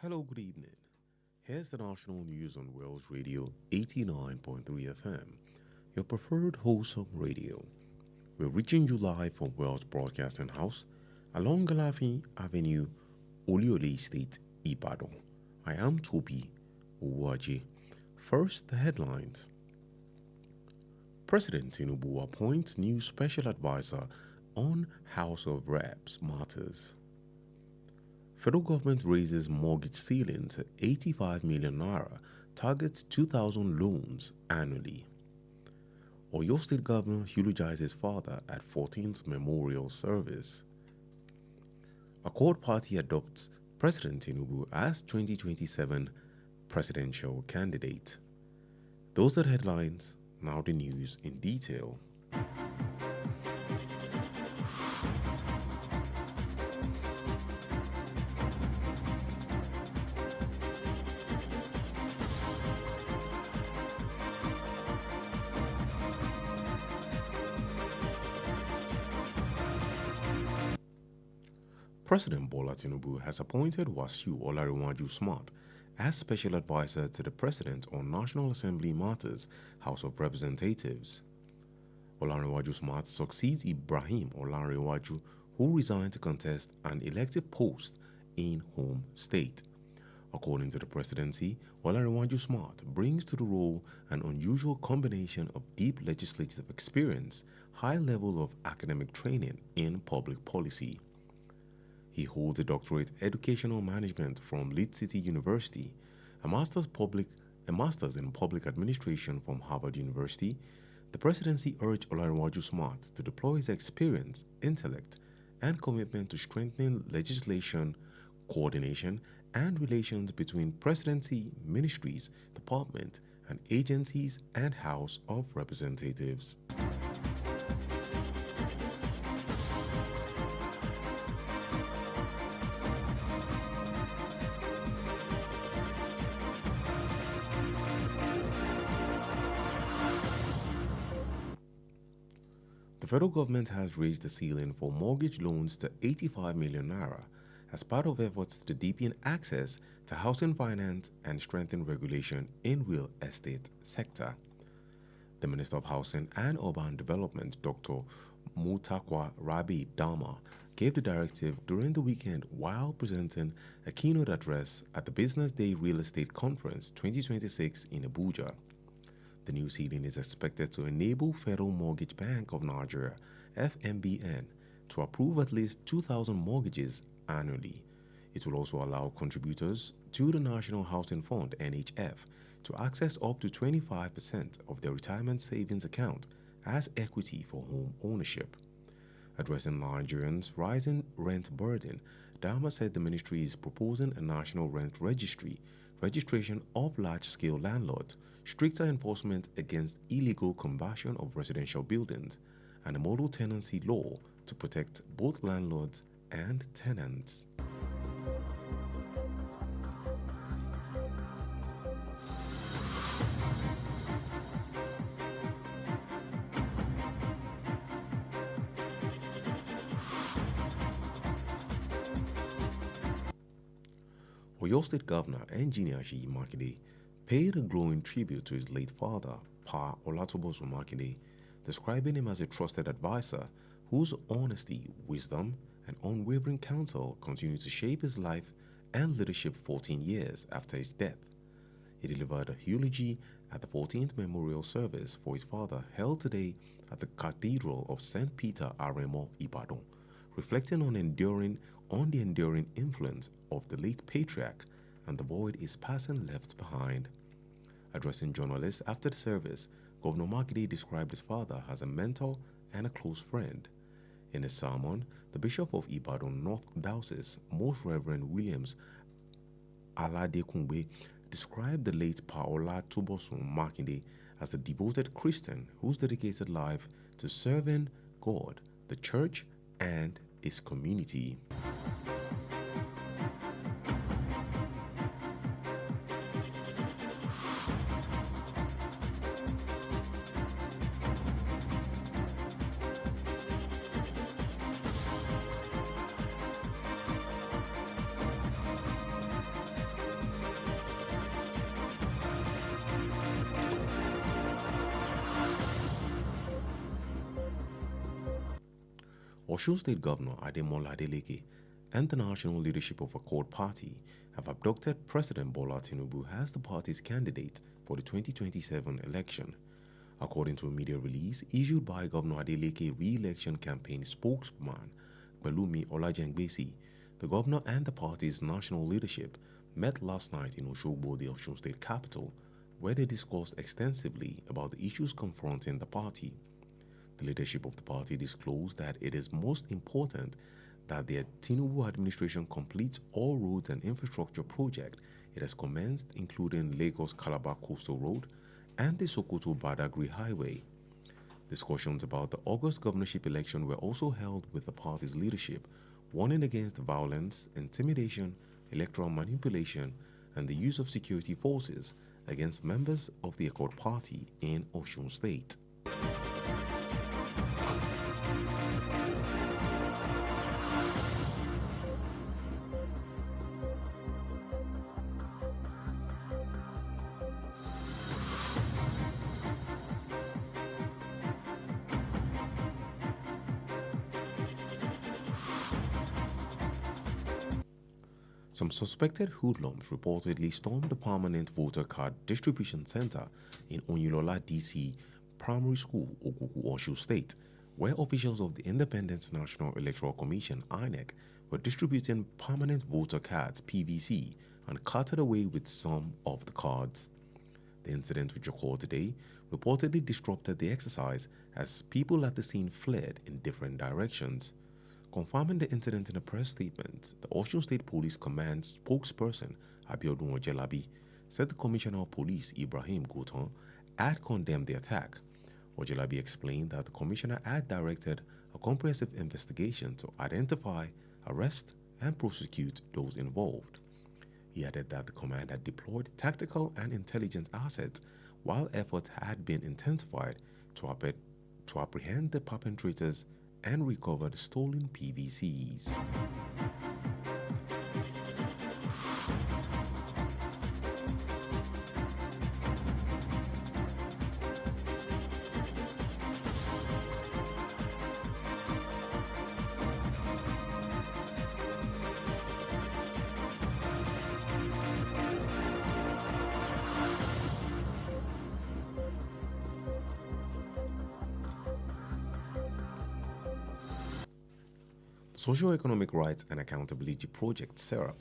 Hello, good evening. Here's the national news on Wells Radio 89.3 FM, your preferred wholesome radio. We're reaching you live from Wells Broadcasting House along Galafi Avenue, Oloyede State, Ibadan. I am Tobi, Owoaje. First, the headlines. President Tinubu appoints new special advisor on House of Reps matters. Federal government raises mortgage ceiling to 85 million naira, targets 2,000 loans annually. Oyo State Governor eulogizes father at 14th memorial service. Accord Party adopts President Tinubu as 2027 presidential candidate. Those are the headlines, now the news in detail. President Bola Tinubu has appointed Wasiu Olarewaju Smart as Special Advisor to the President on National Assembly Matters, House of Representatives. Olarewaju Smart succeeds Ibrahim Olarewaju, who resigned to contest an elective post in home state. According to the presidency, Olarewaju Smart brings to the role an unusual combination of deep legislative experience, high level of academic training in public policy. He holds a doctorate in educational management from Leeds City University, a master's in public administration from Harvard University. The presidency urged Olarewaju Smart to deploy his experience, intellect, and commitment to strengthening legislation, coordination, and relations between presidency, ministries, departments, and agencies and House of Representatives. The federal government has raised the ceiling for mortgage loans to 85 million naira as part of efforts to deepen access to housing finance and strengthen regulation in real estate sector. The Minister of Housing and Urban Development, Dr. Mutakwa Rabi Dama, gave the directive during the weekend while presenting a keynote address at the Business Day Real Estate Conference 2026 in Abuja. The new ceiling is expected to enable Federal Mortgage Bank of Nigeria, FMBN, to approve at least 2,000 mortgages annually. It will also allow contributors to the National Housing Fund, NHF, to access up to 25% of their retirement savings account as equity for home ownership. Addressing Nigerians' rising rent burden, Dama said the ministry is proposing a national rent registry, registration of large-scale landlords, stricter enforcement against illegal conversion of residential buildings, and a model tenancy law to protect both landlords and tenants. Oyo State Governor Engineer Seyi Makinde paid a glowing tribute to his late father, Pa Olatobosun Makinde, describing him as a trusted advisor whose honesty, wisdom, and unwavering counsel continue to shape his life and leadership 14 years after his death. He delivered a eulogy at the 14th memorial service for his father held today at the Cathedral of St. Peter Aremo, Ibadan, reflecting on the enduring influence of the late patriarch and the void his passing left behind. Addressing journalists after the service, Governor Makinde described his father as a mentor and a close friend. In his sermon, the Bishop of Ibadan North Diocese, Most Reverend Williams Aladekunbe, described the late Pa Olatobosun Makinde as a devoted Christian whose dedicated life to serving God, the church, and his community. Osun State Governor Adedamola and the national leadership of Accord Party have abducted President Bola Tinubu as the party's candidate for the 2027 election. According to a media release issued by Governor Adeleke re-election campaign spokesman Pelumi Olajengbesi, the governor and the party's national leadership met last night in Osogbo, the Osun State capital, where they discussed extensively about the issues confronting the party. The leadership of the party disclosed that it is most important that the Tinubu administration completes all roads and infrastructure projects it has commenced, including Lagos-Calabar Coastal Road and the Sokoto-Badagry Highway. Discussions about the August governorship election were also held with the party's leadership, warning against violence, intimidation, electoral manipulation, and the use of security forces against members of the Accord Party in Osun State. Some suspected hoodlums reportedly stormed the permanent voter card distribution center in Onyolola DC Primary School, Ogogo, Osun State, where officials of the Independent National Electoral Commission (INEC) were distributing permanent voter cards (PVC) and carted away with some of the cards. The incident, which occurred today, reportedly disrupted the exercise as people at the scene fled in different directions. Confirming the incident in a press statement, the Osun State Police Command spokesperson Abiodun Ojelabi said the Commissioner of Police Ibrahim Goton had condemned the attack. Ojelabi explained that the Commissioner had directed a comprehensive investigation to identify, arrest, and prosecute those involved. He added that the command had deployed tactical and intelligence assets while efforts had been intensified to apprehend the perpetrators and recover the stolen PVCs. Socio-Economic Rights and Accountability Project (SERAP)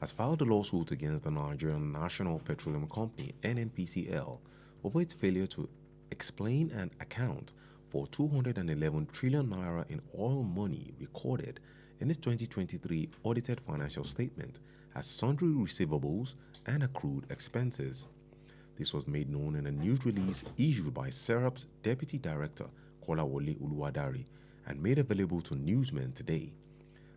has filed a lawsuit against the Nigerian National Petroleum Company (NNPCL) over its failure to explain and account for 211 trillion naira in oil money recorded in its 2023 audited financial statement as sundry receivables and accrued expenses. This was made known in a news release issued by SERAP's Deputy Director Kolawole Oluwadari and made available to newsmen today.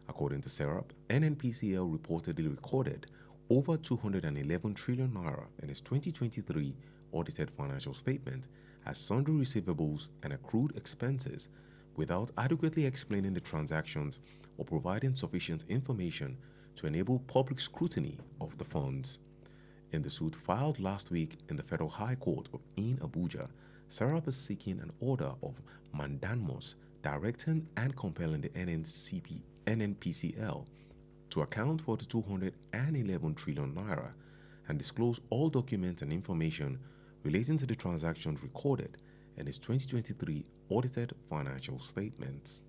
According to SERAP, NNPCL reportedly recorded over 211 trillion naira in its 2023 audited financial statement as sundry receivables and accrued expenses without adequately explaining the transactions or providing sufficient information to enable public scrutiny of the funds. In the suit filed last week in the Federal High Court in Abuja, SERAP is seeking an order of mandamus directing and compelling the NNPCL to account for the 211 trillion naira and disclose all documents and information relating to the transactions recorded in its 2023 audited financial statements.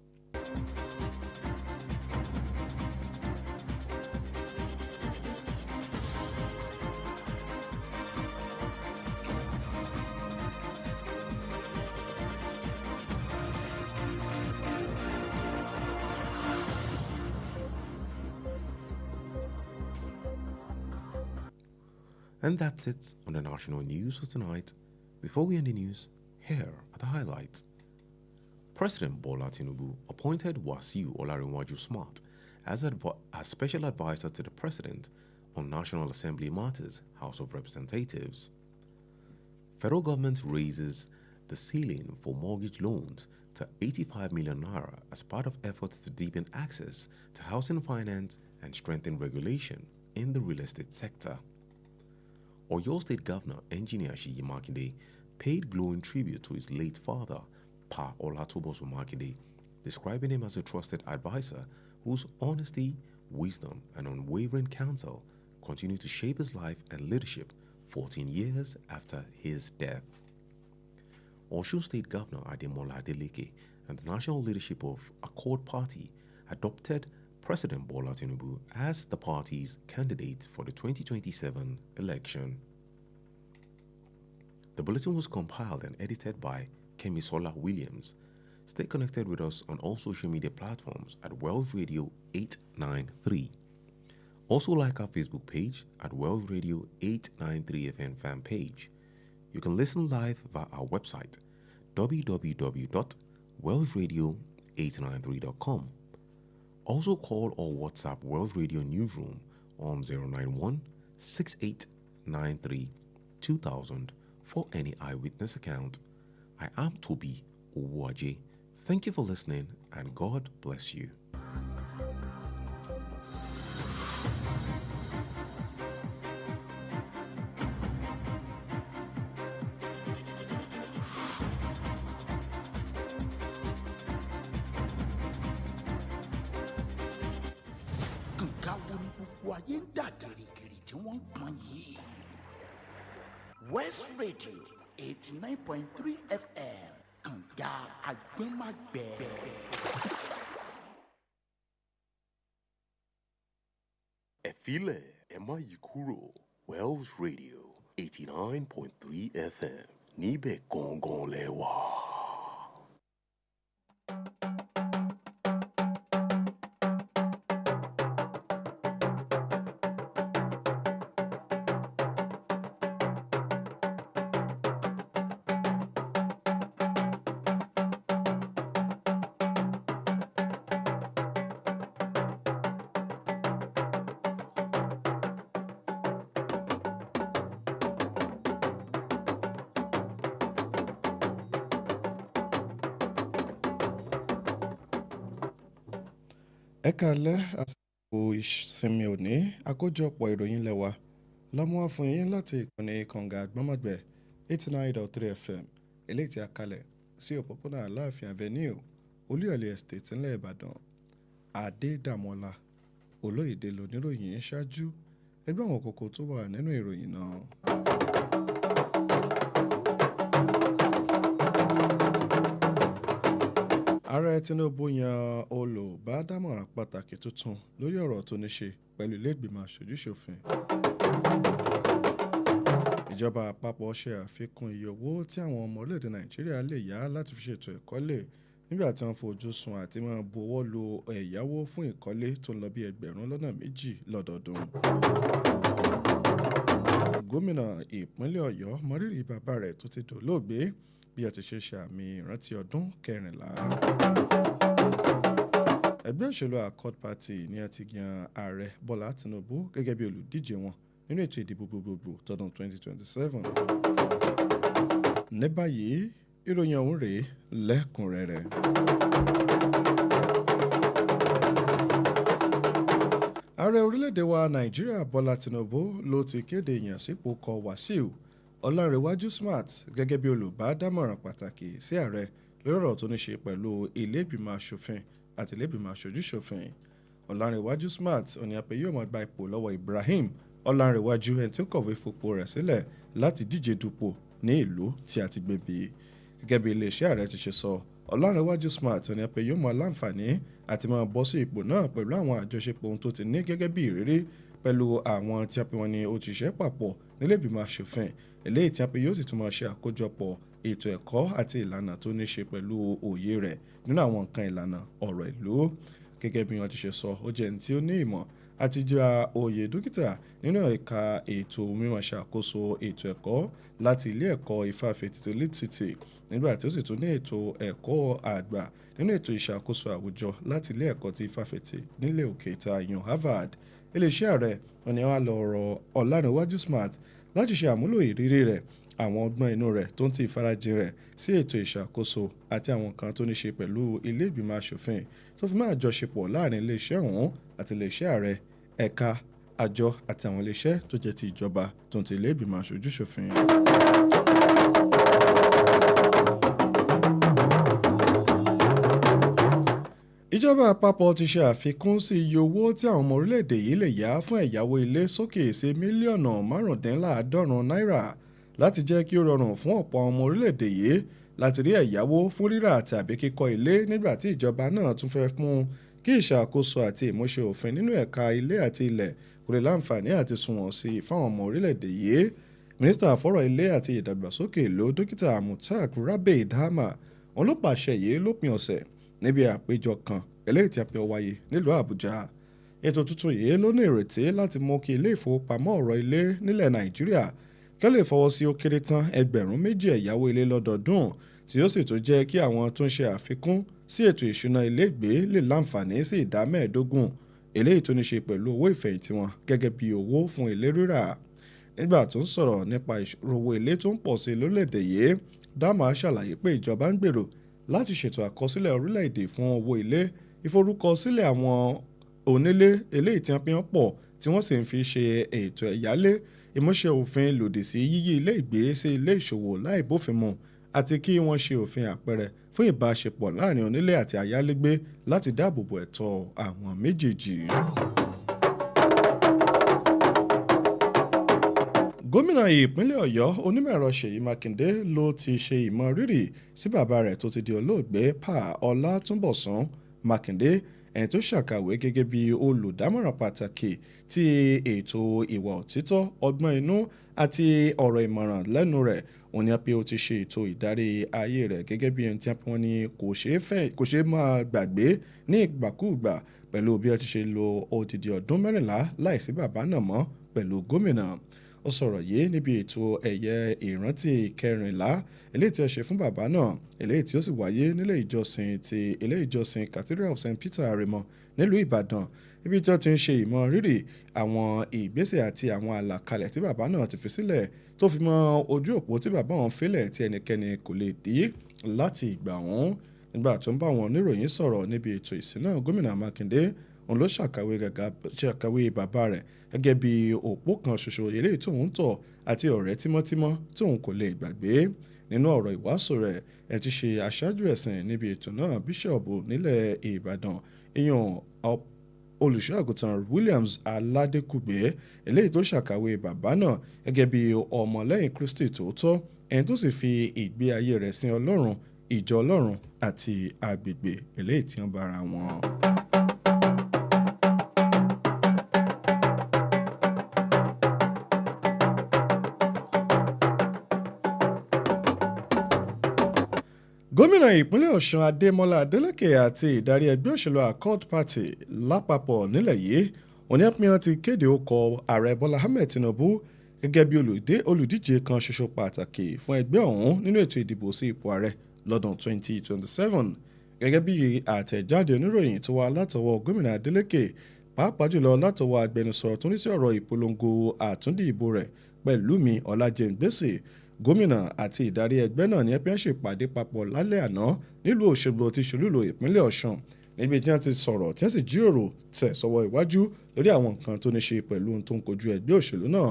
And that's it on the national news for tonight. Before we end the news, here are the highlights. President Bola Tinubu appointed Wasiu Olarinwaju Smart as special advisor to the President on National Assembly Matters, House of Representatives. Federal government raises the ceiling for mortgage loans to 85 million naira as part of efforts to deepen access to housing finance and strengthen regulation in the real estate sector. Oyo State Governor Engineer Seyi Makinde paid glowing tribute to his late father, Pa Olatoboso Makinde, describing him as a trusted advisor whose honesty, wisdom, and unwavering counsel continue to shape his life and leadership 14 years after his death. Osun State Governor Adedamola and the national leadership of Accord Party adopted President Bola Tinubu as the party's candidate for the 2027 election. The bulletin was compiled and edited by Kemisola Williams. Stay connected with us on all social media platforms at Wells Radio 893. Also like our Facebook page at Wells Radio 893 FM fan page. You can listen live via our website www.wellsradio893.com. Also call or WhatsApp Wells Radio Newsroom on 091 6893 2000 for any eyewitness account. I am Tobi Owoaje. Thank you for listening and God bless you. West Radio 89.3 FM Kànga Àgbẹ̀màgbẹ̀. Ẹ filẹ̀, ẹ má yí kúrò. Wells Radio 89.3 FM níbẹ̀ gangan lẹ wà. Ẹ káalẹ́ àsìkò ìsinmi òní àkójọpọ̀ ìròyìn lẹ́wà lọ́mú wá fún yín láti ìkànnì Kànga Àgbọ̀nmọ̀gbẹ̀ 89.3 FM eléyìí tí a kalẹ̀ sí òpópónà Aláàfin Avenue Oloyede Estate ńlẹ̀ Ìbàdàn. Adedamola Oloyede lóníròyìn ṣáájú ẹgbẹ́ àwọn kókó tó wà nínú ìròyìn náà. Ààrẹ Tinubu yan olùbádámọ̀ràn pàtàkì tuntun lórí ọ̀rọ̀ tó ní ṣe pẹ̀lú ilé ìgbìmọ̀ aṣojú-ṣòfin. Ìjọba àpapọ̀ ṣe àfikún iye owó tí àwọn ọmọ orílẹ̀-èdè Nàìjíríà lè yá láti fi ṣètò ìkọ́lé nígbà tí wọ́n fojú sùn àti máa bu ọwọ́ lu ẹ̀yáwó fún ìkọ́lé tó ń lọ bí ẹgbẹ̀rún lọ́nà méjì lọ́dọọdún. Gómìnà ìpínlẹ̀ Ọ̀yọ́ mọrírì bàbá rẹ̀ tó ti dolóògbé bí a ti ṣe ṣàmì ìrántí ọdún 14. Ẹgbẹ́ òṣèlú Accord Party ni a ti yan ààrẹ Bọ́lá Tinubu gẹ́gẹ́ bí olùdíje wọn nínú ètò ìdìbò gbogbogbò tọdún 2027. Ní báyìí ìròyìn ọ̀hún rèé lẹ́kùnrẹ́rẹ́. Ààrẹ orílẹ̀-èdè wa Nàìjíríà Bọ́lá Tinubu ló ti kéde ìyànsípò kọ Wàsíù Ọlánrewájú Smart gẹ́gẹ́ bí olùbádámọ̀ràn pàtàkì sí ààrẹ lórí ọ̀rọ̀ tó ní ṣe pẹ̀lú ilé ìgbìmọ̀ aṣòfin àti ilé ìgbìmọ̀ aṣojú-ṣòfin. Ọlánrewájú Smart òní àpè yóò máa gba ipò lọ́wọ́ Ibrahim Ọlánrewájú ẹni tí ó kọ̀wé fipò rẹ̀ sílẹ̀ láti díje dupò ní ìlú tí a ti gbé bí. Gẹ́gẹ́ bí iléeṣẹ́ ààrẹ ti ṣe sọ, Ọlánrewájú Smart òní àpè yóò máa láǹfààní àti máa bọ́ sí ipò náà pẹ̀lú àwọn àjọṣepọ̀ ohun tó ti ní gẹ́gẹ́ bí ìrírí pẹ̀lú àwọn tí a pè wọ́n ní òṣìṣẹ́ papọ̀ nílé ìgbìmọ̀ aṣòfin eléyìí tí a pè yóò sì tún máa ṣe àkójọpọ̀ ètò ẹ̀kọ́ àti ìlànà tó ní ṣe pẹ̀lú òye rẹ̀ nínú àwọn nǹkan ìlànà ọ̀rọ̀ ìlú. Gẹ́gẹ́ bí wọ́n ti ṣe sọ, ó jẹ́ ẹni tí ó ní ìmọ̀ àti gba oyè dókítà nínú ẹ̀ka ètò mímọ̀ ṣàkóso ètò ẹ̀kọ́ láti ilé ẹ̀kọ́ Ifáfitì Lead City nígbà tí ó sì tún ní ètò ẹ̀kọ́ àgbà nínú ètò ìṣàkóso àwùjọ láti ilé ẹ̀kọ́ ti Ifáfitì nílẹ̀ òkèta yan Harvard. Iléeṣẹ́ ààrẹ òní wá lọ rọ̀ Ọlánrewájú Smart láti ṣe àmúlò ìrírí rẹ̀, àwọn ọgbọ́n inú rẹ̀ tó ń ti ìfarajìn rẹ̀ sí ètò ìṣàkóso àti àwọn nǹkan tó ní ṣe pẹ̀lú ilé ìgbìmọ̀ aṣòfin tó fi máa jọṣepọ̀ láàrin iléeṣẹ́ ọ̀hún àti iléeṣẹ́ ààrẹ, ẹ̀ka, àjọ àti àwọn iléeṣẹ́ tó jẹ́ ti ìjọba tó ń ti ilé ìgbìmọ̀ aṣojú-ṣòfin. ìjọba àpapọ̀ ti ṣe àfikún sí iye owó tí àwọn ọmọ orílẹ̀-èdè yìí lè yá fún ẹ̀yáwó ilé sókè sí mílíọ̀nù márùndínláàádọ́rùn náírà láti jẹ́ kí ó rọrùn fún ọ̀pọ̀ ọmọ orílẹ̀-èdè yìí láti rí ẹ̀yáwó fún rírà tàbí kíkọ́ ilé nígbà tí ìjọba náà tún fẹ́ mú kí ìṣàkóso àti ìmúṣẹ òfin nínú ẹ̀ka ilé àti ilẹ̀ kò lè láǹfààní àti sunwọ̀n sí i fáwọn ọmọ orílẹ̀-èdè yìí. Mínísítà fọ́rọ̀ ilé àti ìdàgbàsókè ìlú dókítà Mutak Rabeid Hama òun ló pàṣẹ yìí lópin ọ̀sẹ̀ níbi àpéjọ kan eléyìí tí a pè wáyé nílùú Àbújá. Ètò tuntun yìí ló ní ìrètí láti mú kí ilé ìfowópamọ́ ọ̀rọ̀ ilé nílẹ̀ Nàìjíríà kí ó lè fọwọ́ sí ó kéré tán 2,000 ẹ̀yáwó ilé lọ́dọọdún tí yóò sì tún jẹ́ kí àwọn tó ń ṣe àfikún sí ètò ìṣúná ilégbèé lè láǹfààní sí ìdá 15 eléyìí tó ní ṣe pẹ̀lú owó ìfẹ̀yìntì wọn gẹ́gẹ́ bí owó fún ilé rírà. Nígbà tó ń sọ̀rọ̀ nípa ìṣòro owó ilé tó ń pọ̀ sí lórílẹ̀‐èdè yìí, Dama ṣàlàyé pé ìjọba ń gbèrò láti ṣètò àkọsílẹ̀ orílẹ̀‐èdè fún owó ilé, ìforúkọsílẹ̀ àwọn onílé eléyìí tí wọ́n fi hàn pọ̀ tí wọ́n sì ń fi ṣe ètò ẹ̀yálé, ìmúṣẹ òfin lòdì sí yíyí ilé ìgbé sí ilé ìṣòwò láì bófin mu àti kí wọ́n ṣe òfin àpẹẹrẹ fún ìbáṣepọ̀ láàrin onílé àti ayálégbé láti dáàbòbò ẹ̀tọ́ àwọn méjèèjì. Gómìnà ìpínlẹ̀ Ọ̀yọ́ onímọ̀-ẹ̀rọ Ṣèyí Mákindé ló ti ṣe ìmọrírì sí bàbá rẹ̀ tó ti di olóògbé Pa Ọlátúnbọ̀sún Mákindé, ẹni tó ṣàkàwé gẹ́gẹ́ bí olùdámọ̀ràn pàtàkì tí ètò ìwà òtítọ́, ọgbọ́n inú àti ọ̀rọ̀ ìmọ̀ràn lẹ́nu rẹ̀. Ó ní pé ó ti ṣe ètò ìdarí ayé rẹ̀ gẹ́gẹ́ bí ẹni tí wọ́n ní kò ṣeé máa gbàgbé ní ìgbàkúùgbà pẹ̀lú bí ó ti ṣe lo odidi ọdún 14 láìsí bàbá náà mọ́ pẹ̀lú gómìnà. Ó sọ̀rọ̀ yìí níbi ètò ẹ̀yẹ ìrántí 14 eléyìí tí ó ṣe fún bàbá náà, eléyìí tí ó sì wáyé nílé ìjọsìn Cathedral of St. Peter Aremo nílùú Ìbàdàn, ibi tí wọ́n ti ń ṣe ìmọrírì àwọn ìgbésẹ̀ àti àwọn àlàkalẹ̀ tí bàbá náà ti fi sílẹ̀ tó fi mọ́ ojú òpó tí bàbá wọn fílẹ̀ tí ẹnikẹ́ni kò lè dí láti ìgbà wọn. Nígbà tó ń bá àwọn oníròyìn sọ̀rọ̀ níbi ètò ìsìn náà, gómìnà Mákindé òun ló ṣàkàwé bàbá rẹ̀ gẹ́gẹ́ bí òpó kan ṣoṣo eléyìí tóun tọ̀ àti ọ̀rẹ́ tímọ́tímọ́ tóun kò lè gbàgbé. Nínú ọ̀rọ̀ ìwàásù rẹ̀, ẹ̀ ti ṣe aṣáájú ẹ̀sìn níbi ètò náà bíṣọ̀bù nílẹ̀ Ìbàdàn ìyàn olùṣọ́-àgùntàn Williams Aládékùgbé eléyìí tó ṣàkàwé bàbá náà gẹ́gẹ́ bí ọmọlẹ́yìn Kristi tòótọ́, ẹni tó sì fi ìgbé ayé rẹ̀ sin Ọlọ́run, ìjọ Ọlọ́run àti agbègbè eléyìí tí wọ́n bára wọn. Gómìnà ìpínlẹ̀ Ọ̀ṣun Adémọ́lá Adélékè àti ìdarí ẹgbẹ́ òṣèlú Accord Party lápapọ̀ nílẹ̀ yìí oníyànpíyàn ti kéde orúkọ ààrẹ Bọ́lá Ahmed Tinubu gẹ́gẹ́ bí olùdíje kan ṣoṣo pàtàkì fún ẹgbẹ́ ọ̀hún nínú ètò ìdìbò sí ipò ààrẹ lọ́dún 2027. Gẹ́gẹ́ bí àtẹ̀jáde oníròyìn tó wá látọwọ́ gómìnà Adélékè, pàápàá jùlọ látọwọ́ agbẹnusọ tó ní sí ọ̀rọ̀ ìpolongo àtúndì ìbò rẹ̀ Pẹ̀lúmi Ọlájẹ́ngbèsè, gómìnà àti ìdarí ẹgbẹ́ náà ní ẹgbẹ́ ṣèpàdé papọ̀ lálẹ́ àná nílùú Òṣogbo tí ṣolúlò ìpínlẹ̀ Ọ̀ṣun, níbi tí wọ́n ti sọ̀rọ̀ tí wọ́n sì jíròrò tẹ̀ sọ́wọ́ iwájú lórí àwọn nǹkan tó ní ṣe pẹ̀lú ohun tó ń kojú ẹgbẹ́ òṣèlú náà.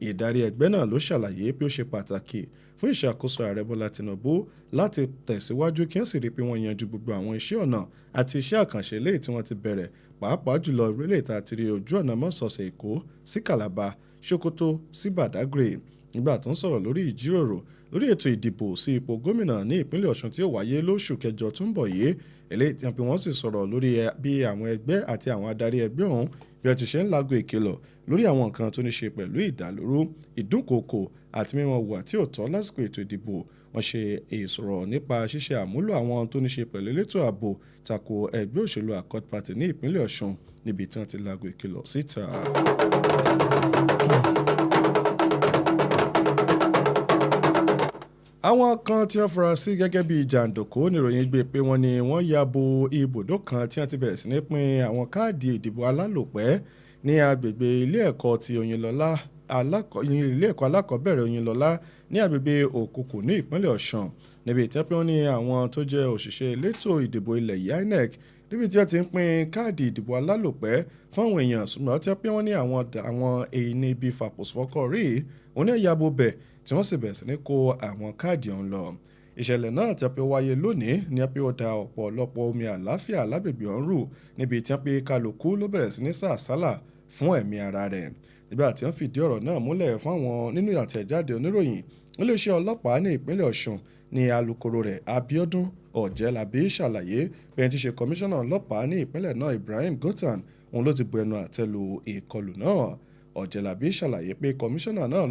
Ìdarí ẹgbẹ́ náà ló ṣàlàyé pé ó ṣe pàtàkì fún ìṣàkóso ààrẹ Bọ́lá Tinubu láti tẹ̀síwájú kí wọ́n sì rí pé wọ́n yanjú gbogbo àwọn iṣẹ́ ọ̀nà àti iṣẹ́ àkànṣe léyìí tí wọ́n ti bẹ̀rẹ̀, pàápàá jùlọ orílẹ̀ èdè àti rí ojú ọ̀nà mọ́sọ̀ọ̀sẹ̀ Èkó sí Calabar, Sokoto sí Badagry. Nígbà tó ń sọ̀rọ̀ lórí ìjíròrò lórí ètò ìdìbò sí ipò gómìnà ní ìpínlẹ̀ Ọ̀ṣun tí ó wáyé lóṣù kẹjọ tó ń bọ̀ yìí, eléyìí tí wọ́n sì sọ̀rọ̀ lórí bí àwọn ẹgbẹ́ àti àwọn adarí ẹgbẹ́ ọ̀hún bí wọ́n ti ṣe ń láago ìkìlọ̀ lórí àwọn nǹkan tó ní ṣe pẹ̀lú ìdàlúrú, ìdúnkookò àti mímọ hùwà tí ò tọ́ lásìkò ètò ìdìbò. Wọ́n ṣe ìsọ̀rọ̀ nípa ṣíṣe àmúlò àwọn tó ní ṣe pẹ̀lú elétò ààbò tako ẹgbẹ́ òṣèlú Accord Party ní ìpínlẹ̀ Ọ̀ṣun níbi tí wọ́n ti láago ìkìlọ̀ síta. Àwọn kan tí wọ́n fura sí gẹ́gẹ́ bí jàǹdùkú níròyìn gbé pé wọ́n ní wọ́n ya bo ibùdó kan tí wọ́n ti bẹ̀rẹ̀ sí ní pín àwọn káàdì ìdìbò alálòpẹ́ ní agbègbè ilé ẹ̀kọ́ ti Oyinlọ́lá ilé ẹ̀kọ́ alákọ̀ọ́bẹ̀rẹ̀ Oyinlọ́lá ní agbègbè Òkùkù ní ìpínlẹ̀ Ọ̀ṣun, níbi tí wọ́n ní àwọn tó jẹ́ òṣìṣẹ́ elétò ìdìbò ilẹ̀ yìí INEC, níbi tí wọ́n ti ń pín káàdì ìdìbò alálòpẹ́ fún àwọn èèyàn, ṣùgbọ́n tí wọ́n ní àwọn èèyàn ibi fàpòsífọ́kọ̀ rí òun ní ẹ̀yàbò bẹ̀ tí wọ́n sì bẹ̀rẹ̀ sí ní kó àwọn káàdì ọ̀hún lọ. ìṣẹ̀lẹ̀ náà tí a pé wáyé lónìí ni a pé ó da ọ̀pọ̀lọpọ̀ omi àláfíà lágbègbè ọ̀hún rú níbi tí a pé kálukú ló bẹ̀rẹ̀ sí ní sàsálà fún ẹ̀mí ara rẹ̀ nígbà tí wọ́n fìdí ọ̀rọ̀ náà múlẹ̀ fún àwọn nínú àtẹ̀jáde oníròyìn iléeṣẹ́ ọlọ́pàá ní ìpínlẹ̀ Ọ̀ṣun ní alukoro rẹ̀ Abíọ́dún Ọ̀jẹ́lábí ṣàlàyé pé ẹni tí ṣe kọmíṣánná ọlọ́pàá ní ìpínlẹ̀ náà Ibrahim Gothan òun ló ti bu ẹnu àtẹ́ lu ìkọlù náà. Ọ̀jẹ́lábí ṣàlàyé pé kọmíṣánná náà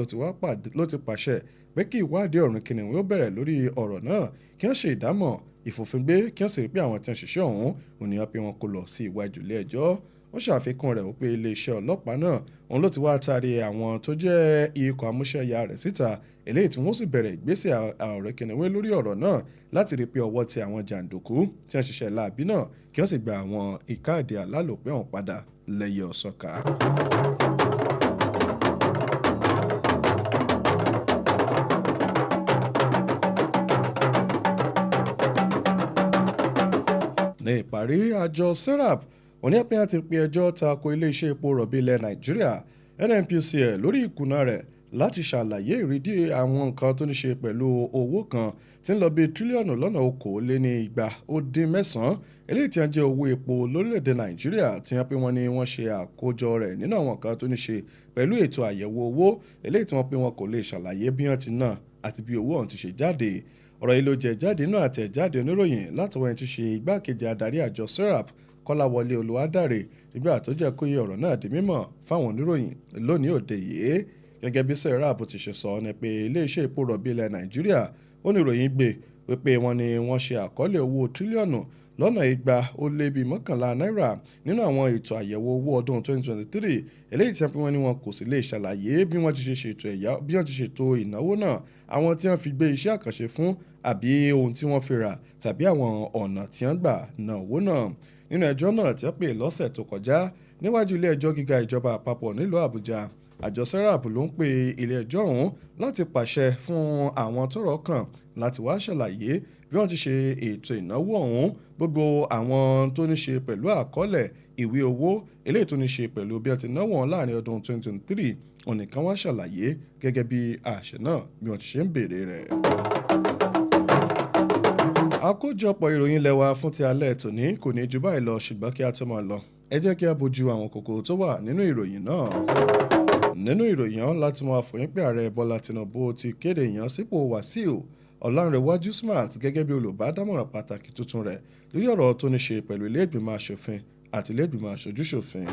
ló ti pàṣẹ pé kí ìwádìí ọ̀run kìnìún ó bẹ̀rẹ̀ lórí ọ̀rọ̀ náà kí wọ́n ṣe ìdámọ̀ ìfòfingbé kí wọ́n sì rí pé àwọn tí wọ́n ṣiṣẹ́ ọ̀hún òníyàn pé wọ́n kó lọ sí iwájú ilé ẹjọ́. ó ṣàfikún rẹ̀ wípé iléeṣẹ́ ọlọ́pàá náà òun ló ti wá taari àwọn tó jẹ́ ikọ̀ amúṣẹ́yà rẹ̀ síta eléyìí tí wọ́n sì bẹ̀rẹ̀ ìgbésẹ̀ ọ̀rẹ́ kìnìún lórí ọ̀rọ̀ náà láti rí pé ọwọ́ ti àwọn jàǹdùkú tí wọ́n ṣiṣẹ́ láabi náà kí wọ́n sì gba àwọn ìkáàdì alálòpẹ́ ọ̀hún padà lẹ́yẹ ọ̀sọ́ka. ní ìparí àjọ serap oníyàpẹ́yà ti pe ẹjọ́ tako iléeṣẹ́ epo rọ̀bì ilẹ̀ Nàìjíríà NNPCL lórí ìkùnà rẹ̀ láti ṣàlàyé ìrídí àwọn nǹkan tó ní ṣe pẹ̀lú owó kan tí ń lọ bí tírílíọ̀nù lọ́nà okòólénígba-ó-dín-mẹ́sàn-án eléyìí tí wọ́n jẹ́ owó epo lórílẹ̀‐èdè Nàìjíríà tí wọ́n pé wọ́n ní wọ́n ṣe àkójọ rẹ̀ nínú àwọn nǹkan tó ní ṣe pẹ̀lú ètò àyẹ̀wò owó eléyìí tí wọ́n pé wọn kò lè ṣàlàyé bí wọ́n ti ná àti bí owó ọ̀hún ti ṣe jáde. ọ̀rọ̀ yìí ló jẹ́ jáde nínú àtẹ̀jáde oníròyìn látọwọ́ ẹni tí ṣe igbákejì adarí àjọ serap Kọ́láwọlé Olúwadáre nígbà tó jẹ́ kó yẹ ọ̀rọ̀ náà di mímọ̀ fáwọn oníròyìn lónìí òde yìí. Gẹ́gẹ́ bí serap ti ṣe sọ ni pé iléeṣẹ́ epo rọ̀bì ilẹ̀ Nàìjíríà ó ní ìròyìn gbé wípé wọ́n ní wọ́n ṣe àkọọ́lẹ̀ owó tírílíọ̀nù lọ́nà $211 náírà nínú àwọn ètò àyẹ̀wò owó ọdún 2023 eléyìí tí wọ́n ní wọn kò sì lè ṣàlàyé bí wọ́n ti ṣètò ìnáwó náà àwọn tí wọ́n fi gbé iṣẹ́ àkànṣe fún àbí ohun tí wọ́n fi rà tàbí àwọn ọ̀nà tí wọ́n gbà ná owó náà. Nínú ẹjọ́ náà tí wọ́n pè lọ́sẹ̀ tó kọjá níwájú ilé ẹjọ́ gíga ìjọba àpapọ̀ nílùú Àbújá àjọ serap ló ń pe ilé ẹjọ́ ọ̀hún láti pàṣẹ fún àwọn tọ́rọ̀ kàn láti wá ṣàlàyé bí wọ́n ti ṣe ètò ìnáwó ọ̀hún gbogbo àwọn tó ní ṣe pẹ̀lú àkọọ́lẹ̀ ìwé owó eléyìí tó ní ṣe pẹ̀lú bí wọ́n ti náwó wọn láàrin ọdún 2023 ònìkan wá ṣàlàyé gẹ́gẹ́ bí àṣẹ náà bí wọ́n ti ṣe ń béèrè rẹ̀. àkójọpọ̀ ìròyìn lẹ́wà fún ti alẹ́ tòní kò ní ju báyìí lọ ṣùgbọ́n kí a tó máa lọ ẹ jẹ́ kí a bójú àwọn kókó tó wà nínú ìròyìn náà. nínú ìròyìn ọ̀hún láti máa fòyín pé ààrẹ Bọ́lá Tinubu ti kéde ìyànsípò Wàsíù Ọlánrewájú Smart gẹ́gẹ́ bí olùbádámọ̀ràn pàtàkì tuntun rẹ̀ lórí ọ̀rọ̀ tó ní ṣe pẹ̀lú ilé ìgbìmọ̀ aṣòfin àti ilé ìgbìmọ̀ aṣojúṣòfin.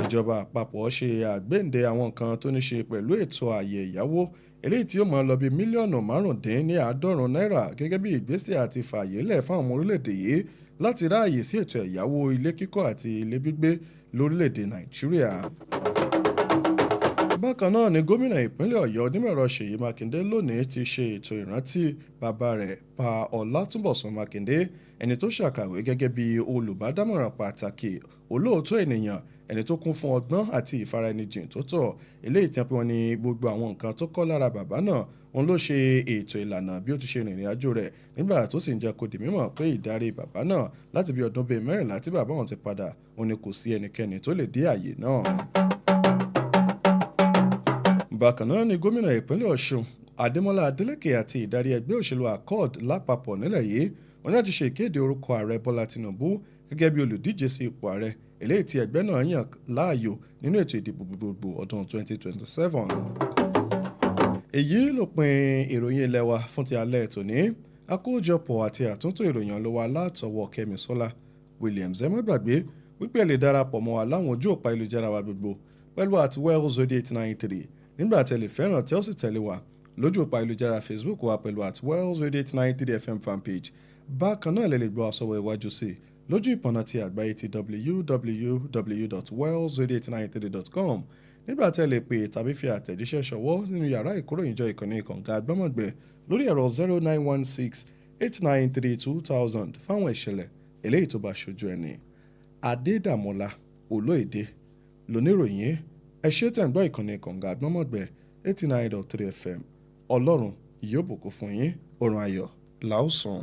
ìjọba àpapọ̀ ṣe àgbéǹde àwọn nǹkan tó ní ṣe pẹ̀lú ètò ààyè ìyáwó eléyìí tí ó máa lọ bí mílíọ̀nù márùndínláàádọ́rùn náírà gẹ́gẹ́ bí ìgbésẹ̀ àti fààyè lẹ̀ fún àwọn ọmọ orílẹ̀-èdè yìí láti ráàyè sí ètò ẹ̀yáwó ilé kíkọ́ àti ilé gbígbé lórílẹ̀-èdè Nàìjíríà. Bákan náà ni gómìnà ìpínlẹ̀ Ọ̀yọ́ onímọ̀-ẹ̀rọ Ṣèyí Mákindé lónìí ti ṣe ètò ìrántí bàbá rẹ̀ Pa Ọlátúnbọ̀sún Mákindé ẹni tó ṣàkàwé gẹ́gẹ́ bí olùbádámọ̀ràn pàtàkì olóòótọ́ ènìyàn ẹni tó kún fún ọgbọ́n àti ìfaraẹnijìn tó tọ́ eléyìí tí wọ́n ní gbogbo àwọn nǹkan tó kọ́ lára bàbá náà òun ló ṣe ètò ìlànà bí ó ti ṣe rìnrìn àjò rẹ̀ nígbà tó sì ń jẹ́ kó di mímọ̀ pé ìdarí bàbá náà láti bí ọdún bíi 14 tí bàbá wọn ti padà òun ni kò sí ẹnikẹ́ni tó lè dé àyè náà. Bákan náà ni gómìnà ìpínlẹ̀ Ọ̀ṣun Adémọ́lá Adélékè àti ìdarí ẹgbẹ́ òṣèlú Accord lápapọ̀ nílẹ̀ yìí wọ́n ní láti ṣe ìkéde orúkọ ààrẹ Bọ́lá Tinubu gẹ́gẹ́ bí olùdíje sí ipò ààrẹ eléyìí tí ẹgbẹ́ náà yàn láàyò nínú ètò ìdìbò gbogbogbò ọdún 2027. èyí ló pin ìròyìn ilé wa fún ti alẹ́ tòní àkójọpọ̀ àti àtúntò ìròyìn ló wà látọwọ́ Kẹ́misọ́lá Williams ẹ má gbàgbé wípé ẹ lè darapọ̀ mọ́ wa láwọn ojú òpá ìlújára wa gbogbo pẹ̀lú @wellsradio893 nígbà tí ẹ lè fẹ́ràn tí ó sì tẹ̀lé wa lójú òpá ìlújára Facebook wa pẹ̀lú @wellsradio893fm fanpage. Bákan náà lè gbọ́ àsọwọ́ iwájú sí lójú ìpọ̀nà ti àgbáyé ti www.wellsradio893.com nígbà tí ẹ lè pè tàbí fi àtẹ̀jíṣẹ́ ṣọwọ́ nínú yàrá ìkóròyìnjọ ìkànnì kànga àgbọ́mọ̀gbẹ́ lórí ẹ̀rọ 0916-893-2000 fáwọn ìṣẹ̀lẹ̀ eléyìí tó bá ṣojú ẹni. Adedamola Oloyede lóníròyìn ẹ ṣé tẹ̀ ń gbọ́ ìkànnì kànga àgbọ́mọ̀gbẹ́ 89.3 FM. Ọlọ́run yóò bùkún fún yín. Oorun ayọ̀ làásùn.